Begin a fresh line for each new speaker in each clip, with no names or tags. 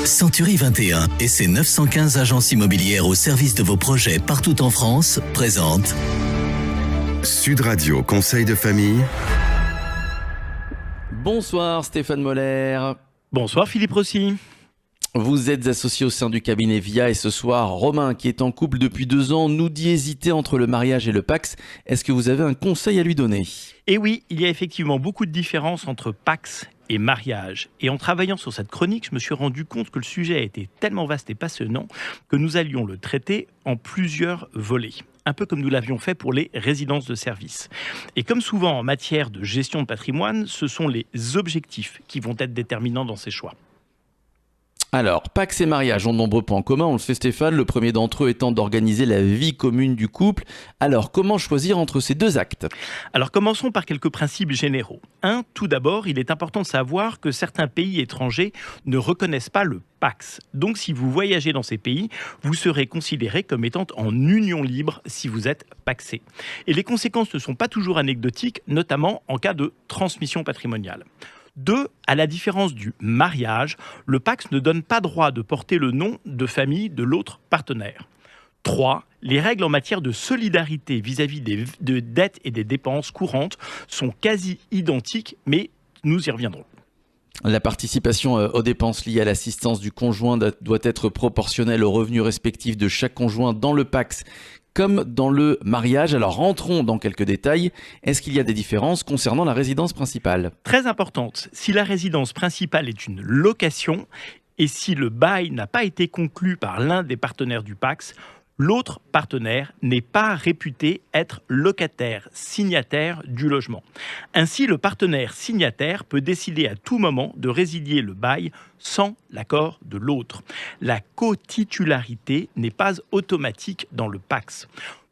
Century 21 et ses 915 agences immobilières au service de vos projets partout en France présentent
Sud Radio Conseil de famille.
Bonsoir Stéphane Moller.
Bonsoir Philippe Rossi.
Vous êtes associé au sein du cabinet VIA et ce soir, Romain, qui est en couple depuis 2 ans, nous dit hésiter entre le mariage et le PACS. Est-ce que vous avez un conseil à lui donner ?
Et oui, il y a effectivement beaucoup de différences entre PACS et mariage. Et en travaillant sur cette chronique, je me suis rendu compte que le sujet a été tellement vaste et passionnant que nous allions le traiter en plusieurs volets. Un peu comme nous l'avions fait pour les résidences de service. Et comme souvent en matière de gestion de patrimoine, ce sont les objectifs qui vont être déterminants dans ces choix.
Alors, PACS et mariage ont de nombreux points en commun, on le sait Stéphane, le premier d'entre eux étant d'organiser la vie commune du couple. Alors, comment choisir entre ces 2 actes ?
Alors commençons par quelques principes généraux. Tout d'abord, il est important de savoir que certains pays étrangers ne reconnaissent pas le PACS. Donc si vous voyagez dans ces pays, vous serez considéré comme étant en union libre si vous êtes pacsé. Et les conséquences ne sont pas toujours anecdotiques, notamment en cas de transmission patrimoniale. 2, à la différence du mariage, le PACS ne donne pas droit de porter le nom de famille de l'autre partenaire. 3, les règles en matière de solidarité vis-à-vis de dettes et des dépenses courantes sont quasi identiques, mais nous y reviendrons.
La participation aux dépenses liées à l'assistance du conjoint doit être proportionnelle aux revenus respectifs de chaque conjoint dans le PACS comme dans le mariage. Alors rentrons dans quelques détails. Est-ce qu'il y a des différences concernant la résidence principale ?
Très importante. Si la résidence principale est une location et si le bail n'a pas été conclu par l'un des partenaires du PACS, l'autre partenaire n'est pas réputé être locataire, signataire du logement. Ainsi, le partenaire signataire peut décider à tout moment de résilier le bail sans l'accord de l'autre. La cotitularité n'est pas automatique dans le PACS.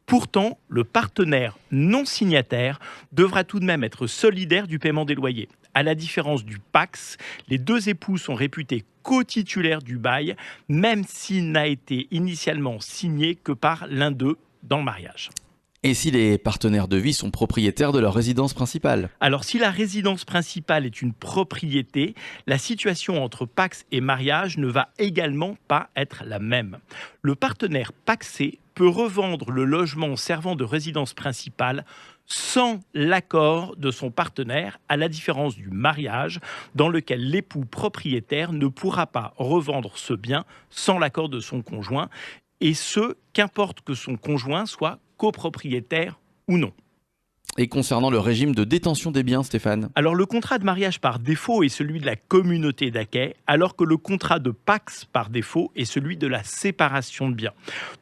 Pourtant, le partenaire non signataire devra tout de même être solidaire du paiement des loyers. À la différence du PACS, les 2 époux sont réputés cotitulaires du bail, même s'il n'a été initialement signé que par l'un d'eux dans le mariage.
Et si les partenaires de vie sont propriétaires de leur résidence principale ?
Alors, si la résidence principale est une propriété, la situation entre PACS et mariage ne va également pas être la même. Le partenaire pacsé peut revendre le logement servant de résidence principale sans l'accord de son partenaire, à la différence du mariage, dans lequel l'époux propriétaire ne pourra pas revendre ce bien sans l'accord de son conjoint, et ce, qu'importe que son conjoint soit copropriétaire ou non.
Et concernant le régime de détention des biens, Stéphane ?
Alors le contrat de mariage par défaut est celui de la communauté d'acquêt, alors que le contrat de PACS par défaut est celui de la séparation de biens.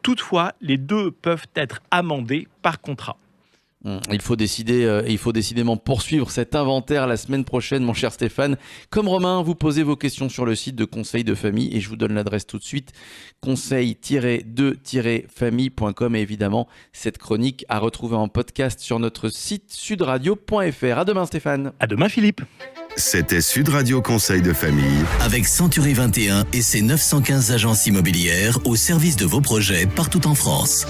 Toutefois, les 2 peuvent être amendés par contrat.
Il faut décidément poursuivre cet inventaire la semaine prochaine, mon cher Stéphane. Comme Romain, vous posez vos questions sur le site de Conseil de famille et je vous donne l'adresse tout de suite, conseil-de-famille.com et évidemment, cette chronique à retrouver en podcast sur notre site sudradio.fr. À demain Stéphane.
À demain Philippe.
C'était Sud Radio Conseil de famille.
avec Century 21 et ses 915 agences immobilières au service de vos projets partout en France.